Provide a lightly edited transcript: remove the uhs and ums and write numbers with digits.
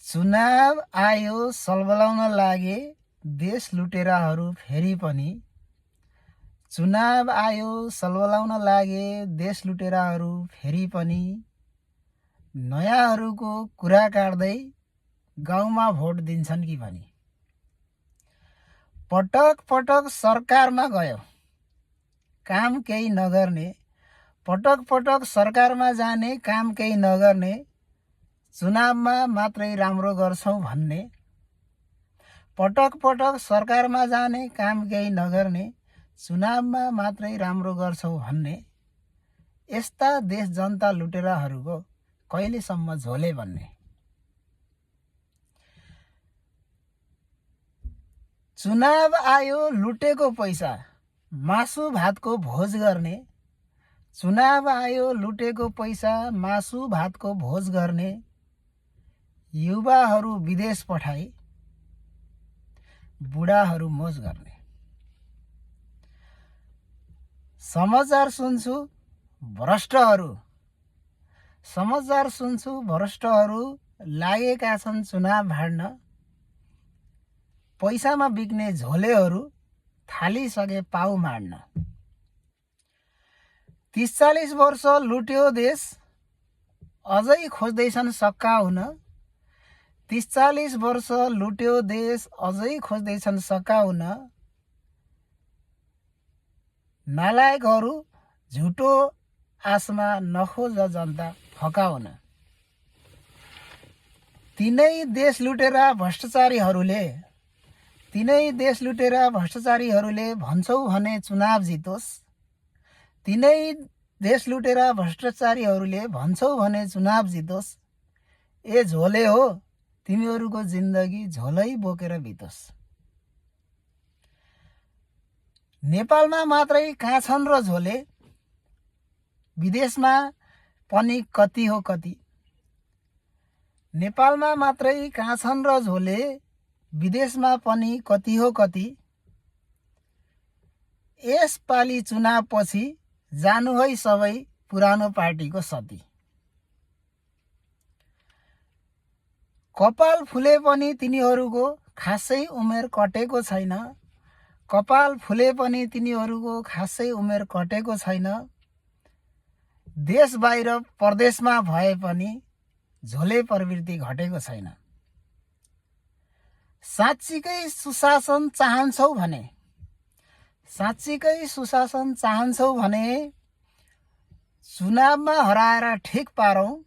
चुनाव आयो सलबलाउन लागे देश लुटेराहरू फेरि पनि। चुनाव आयो सलबलाउन लागे देश लुटेराहरू फेरि पनि। नयाँहरूको कुरा काट्दै गाउँमा भोट दिन्छन् कि भनी। पटक पटक सरकारमा गयो काम केही नगर्ने। पटक पटक सरकारमा जाने काम केही नगर्ने। चुनावमा मात्रै राम्रो गर्छौं भन्ने। पटक पटक सरकारमा जाने काम केही नगर्ने। चुनावमा मात्रै राम्रो गर्छौं भन्ने। यस्ता देश जनता लुटेराहरूको कहिलेसम्म झोले भन्ने। चुनाव आयो लुटेको पैसा मासु भातको भोज गर्ने। चुनाव आयो लुटेको पैसा मासु भातको भोज गर्ने। युवाहरू विदेश पठाई बुढाहरू मोज गर्ने। समाचार सुन्छु भ्रष्टहरू लागेका छन् चुनाव भाड्न। पैसामा बिक्ने झोलेहरू थालिसके पाउ माड्न। 30-40 वर्ष लुट्यो देश अझै खोज्दैछन् सक्का हुन। 30-40 वर्ष लुट्यो देश अझै खोज्दैछन् सक्का हुन। नालायकहरू झुटो आसमा नखोज जनता फकाउन। तिनै देश लुटेरा भ्रष्टाचारीहरूले भन्छौ भने चुनाव जितोस्। तिनै देश लुटेरा भ्रष्टाचारीहरूले भन्छौ भने चुनाव जितोस्। ए झोले हो तिमीहरूको जिन्दगी झोलै बोकेर बितोस्। नेपालमा मात्रै कहाँ छन् र झोले विदेशमा पनि कति हो कति। नेपालमा मात्रै कहाँ छन् र झोले विदेशमा पनि कति हो कति। यसपालि चुनावपछि जानु है सबै पुरानो पार्टीको सती। कपाल फुले पनि तिनीहरूको खासै उमेर कटेको छैन। कपाल फुले पनि तिनीहरूको खासै उमेर कटेको छैन। देश बाहिर परदेशमा भए पनि झोले प्रवृत्ति घटेको छैन। साँच्चीकै सुशासन चाहन्छौ भने चुनावमा हराएर ठिक पारौं।